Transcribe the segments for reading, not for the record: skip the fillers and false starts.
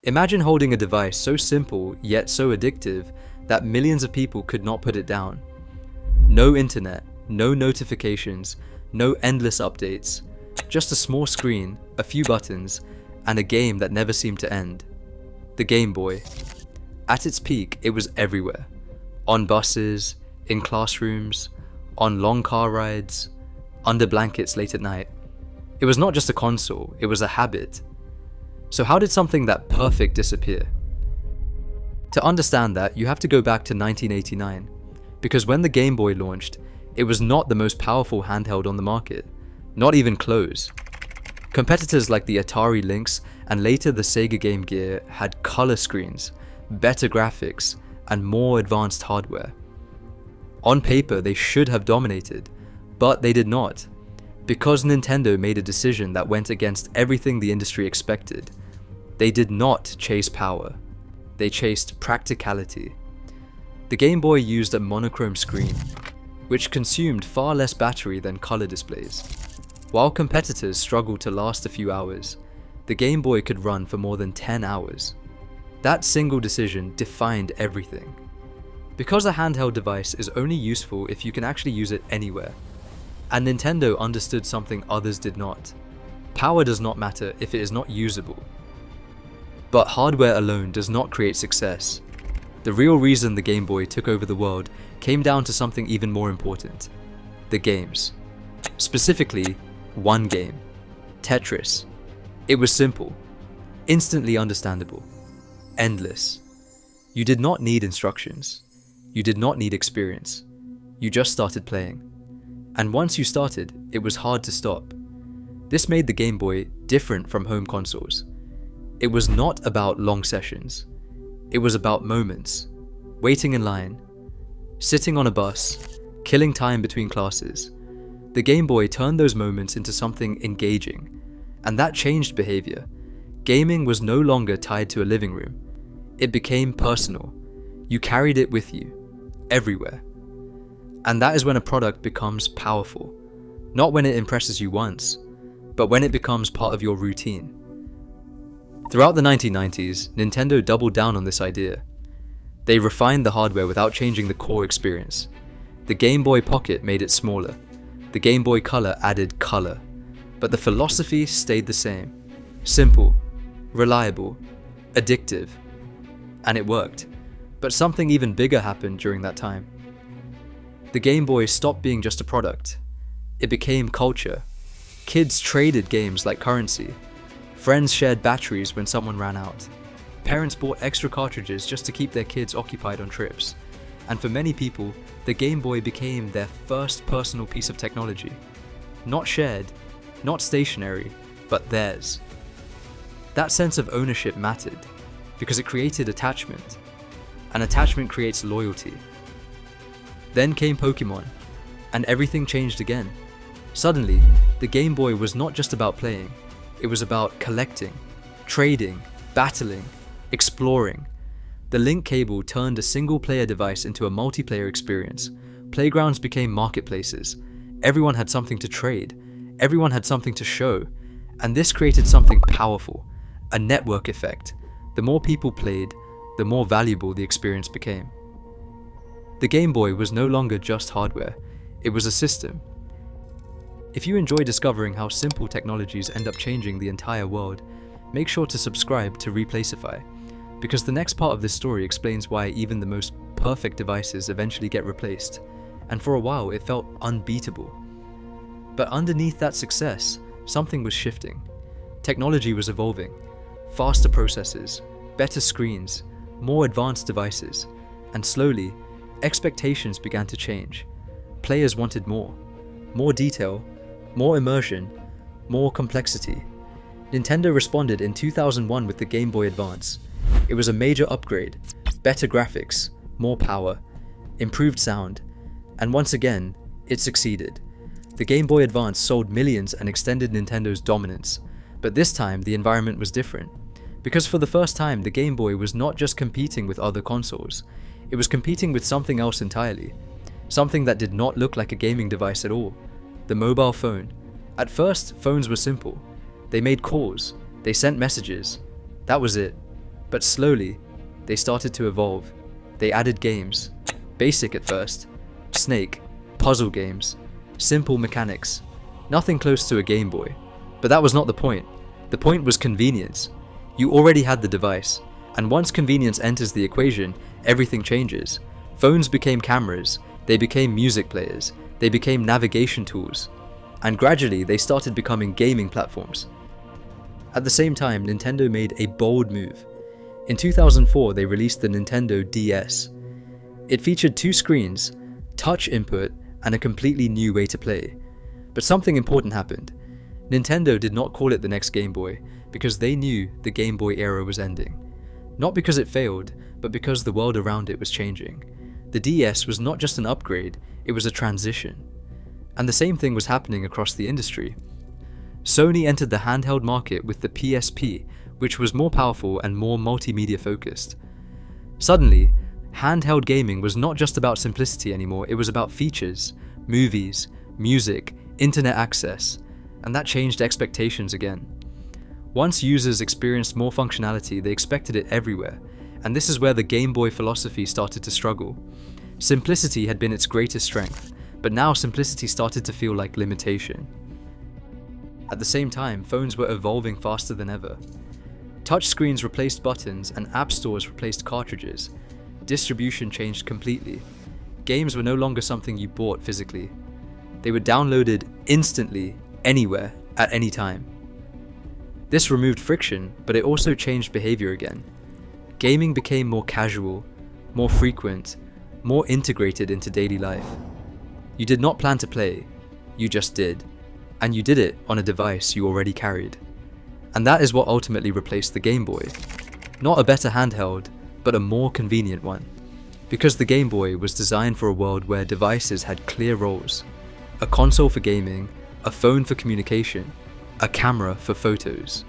Imagine holding a device so simple yet so addictive that millions of people could not put it down. No internet, no notifications, no endless updates, just a small screen, a few buttons, and a game that never seemed to end. The Game Boy. At its peak, it was everywhere. On buses, in classrooms, on long car rides, under blankets late at night. It was not just a console, it was a habit. So how did something that perfect disappear? To understand that, you have to go back to 1989, because when the Game Boy launched, it was not the most powerful handheld on the market, not even close. Competitors like the Atari Lynx and later the Sega Game Gear had color screens, better graphics, and more advanced hardware. On paper, they should have dominated, but they did not, because Nintendo made a decision that went against everything the industry expected. They did not chase power, they chased practicality. The Game Boy used a monochrome screen, which consumed far less battery than color displays. While competitors struggled to last a few hours, the Game Boy could run for more than 10 hours. That single decision defined everything. Because a handheld device is only useful if you can actually use it anywhere, and Nintendo understood something others did not. Power does not matter if it is not usable. But hardware alone does not create success. The real reason the Game Boy took over the world came down to something even more important: the games. Specifically, one game, Tetris. It was simple, instantly understandable, endless. You did not need instructions. You did not need experience. You just started playing. And once you started, it was hard to stop. This made the Game Boy different from home consoles. It was not about long sessions. It was about moments, waiting in line, sitting on a bus, killing time between classes. The Game Boy turned those moments into something engaging, and that changed behavior. Gaming was no longer tied to a living room. It became personal. You carried it with you, everywhere. And that is when a product becomes powerful, not when it impresses you once, but when it becomes part of your routine. Throughout the 1990s, Nintendo doubled down on this idea. They refined the hardware without changing the core experience. The Game Boy Pocket made it smaller. The Game Boy Color added color. But the philosophy stayed the same. Simple, reliable, addictive. And it worked. But something even bigger happened during that time. The Game Boy stopped being just a product. It became culture. Kids traded games like currency. Friends shared batteries when someone ran out. Parents bought extra cartridges just to keep their kids occupied on trips. And for many people, the Game Boy became their first personal piece of technology. Not shared, not stationary, but theirs. That sense of ownership mattered, because it created attachment. And attachment creates loyalty. Then came Pokemon, and everything changed again. Suddenly, the Game Boy was not just about playing. It was about collecting, trading, battling, exploring. The link cable turned a single-player device into a multiplayer experience. Playgrounds became marketplaces. Everyone had something to trade. Everyone had something to show. And this created something powerful, a network effect. The more people played, the more valuable the experience became. The Game Boy was no longer just hardware. It was a system. If you enjoy discovering how simple technologies end up changing the entire world, make sure to subscribe to Replacify, because the next part of this story explains why even the most perfect devices eventually get replaced, and for a while it felt unbeatable. But underneath that success, something was shifting. Technology was evolving. Faster processors, better screens, more advanced devices, and slowly, expectations began to change. Players wanted more detail, more immersion, more complexity. Nintendo responded in 2001 with the Game Boy Advance. It was a major upgrade, better graphics, more power, improved sound, and once again, it succeeded. The Game Boy Advance sold millions and extended Nintendo's dominance, but this time the environment was different. Because for the first time, the Game Boy was not just competing with other consoles, it was competing with something else entirely. Something that did not look like a gaming device at all. The mobile phone. At first, phones were simple. They made calls. They sent messages. That was it. But slowly, they started to evolve. They added games. Basic at first. Snake. Puzzle games. Simple mechanics. Nothing close to a Game Boy. But that was not the point. The point was convenience. You already had the device. And once convenience enters the equation, everything changes. Phones became cameras. They became music players. They became navigation tools. And gradually, they started becoming gaming platforms. At the same time, Nintendo made a bold move. In 2004, they released the Nintendo DS. It featured 2 screens, touch input, and a completely new way to play. But something important happened. Nintendo did not call it the next Game Boy because they knew the Game Boy era was ending. Not because it failed, but because the world around it was changing. The DS was not just an upgrade, it was a transition. And the same thing was happening across the industry. Sony entered the handheld market with the PSP, which was more powerful and more multimedia focused. Suddenly, handheld gaming was not just about simplicity anymore, it was about features, movies, music, internet access, and that changed expectations again. Once users experienced more functionality, they expected it everywhere, and this is where the Game Boy philosophy started to struggle. Simplicity had been its greatest strength, but now simplicity started to feel like limitation. At the same time, phones were evolving faster than ever. Touchscreens replaced buttons and app stores replaced cartridges. Distribution changed completely. Games were no longer something you bought physically. They were downloaded instantly, anywhere, at any time. This removed friction, but it also changed behavior again. Gaming became more casual, more frequent, more integrated into daily life. You did not plan to play, you just did. And you did it on a device you already carried. And that is what ultimately replaced the Game Boy. Not a better handheld, but a more convenient one. Because the Game Boy was designed for a world where devices had clear roles. A console for gaming, a phone for communication, a camera for photos.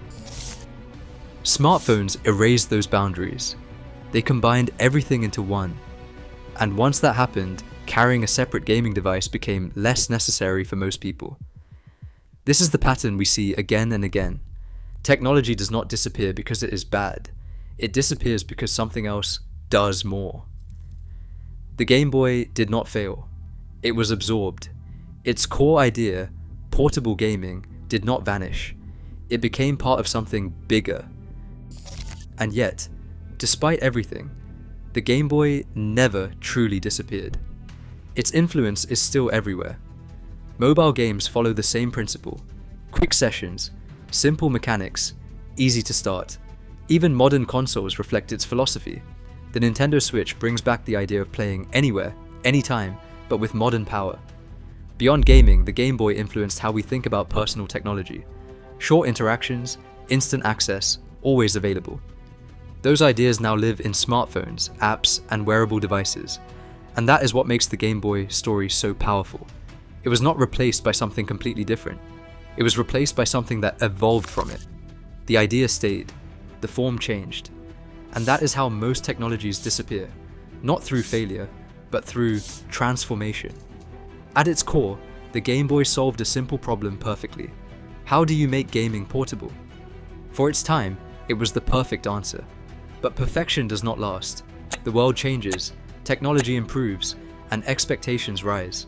Smartphones erased those boundaries. They combined everything into one. And once that happened, carrying a separate gaming device became less necessary for most people. This is the pattern we see again and again. Technology does not disappear because it is bad. It disappears because something else does more. The Game Boy did not fail. It was absorbed. Its core idea, portable gaming, did not vanish. It became part of something bigger. And yet, despite everything, the Game Boy never truly disappeared. Its influence is still everywhere. Mobile games follow the same principle. Quick sessions, simple mechanics, easy to start. Even modern consoles reflect its philosophy. The Nintendo Switch brings back the idea of playing anywhere, anytime, but with modern power. Beyond gaming, the Game Boy influenced how we think about personal technology. Short interactions, instant access, always available. Those ideas now live in smartphones, apps, and wearable devices. And that is what makes the Game Boy story so powerful. It was not replaced by something completely different. It was replaced by something that evolved from it. The idea stayed. The form changed. And that is how most technologies disappear. Not through failure, but through transformation. At its core, the Game Boy solved a simple problem perfectly. How do you make gaming portable? For its time, it was the perfect answer. But perfection does not last. The world changes, technology improves, and expectations rise.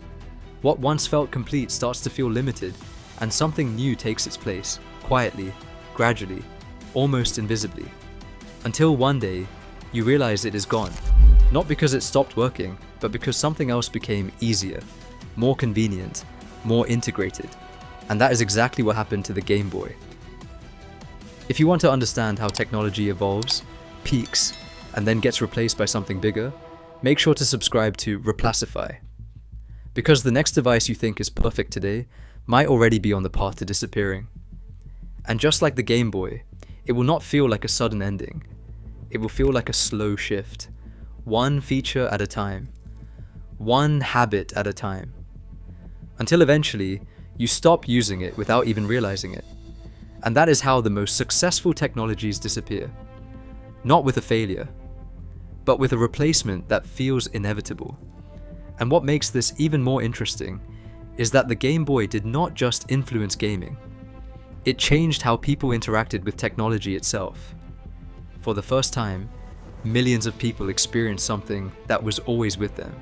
What once felt complete starts to feel limited, and something new takes its place, quietly, gradually, almost invisibly. Until one day, you realize it is gone. Not because it stopped working, but because something else became easier, more convenient, more integrated. And that is exactly what happened to the Game Boy. If you want to understand how technology evolves, peaks, and then gets replaced by something bigger, make sure to subscribe to Replacify. Because the next device you think is perfect today might already be on the path to disappearing. And just like the Game Boy, it will not feel like a sudden ending. It will feel like a slow shift, one feature at a time, one habit at a time, until eventually you stop using it without even realizing it. And that is how the most successful technologies disappear. Not with a failure, but with a replacement that feels inevitable. And what makes this even more interesting is that the Game Boy did not just influence gaming. It changed how people interacted with technology itself. For the first time, millions of people experienced something that was always with them.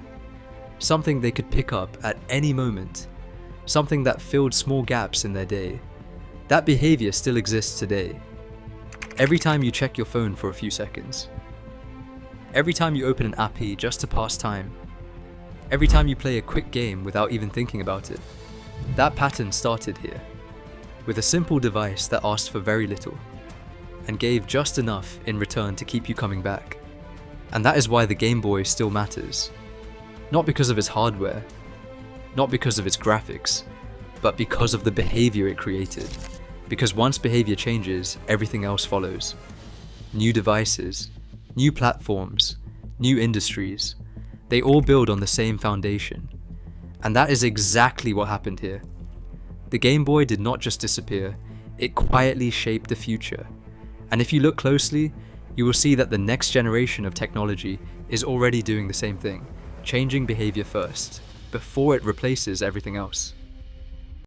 Something they could pick up at any moment. Something that filled small gaps in their day. That behavior still exists today. Every time you check your phone for a few seconds. Every time you open an appy just to pass time. Every time you play a quick game without even thinking about it. That pattern started here, with a simple device that asked for very little, and gave just enough in return to keep you coming back. And that is why the Game Boy still matters. Not because of its hardware, not because of its graphics, but because of the behavior it created. Because once behavior changes, everything else follows. New devices, new platforms, new industries, they all build on the same foundation. And that is exactly what happened here. The Game Boy did not just disappear, it quietly shaped the future. And if you look closely, you will see that the next generation of technology is already doing the same thing, changing behavior first, before it replaces everything else.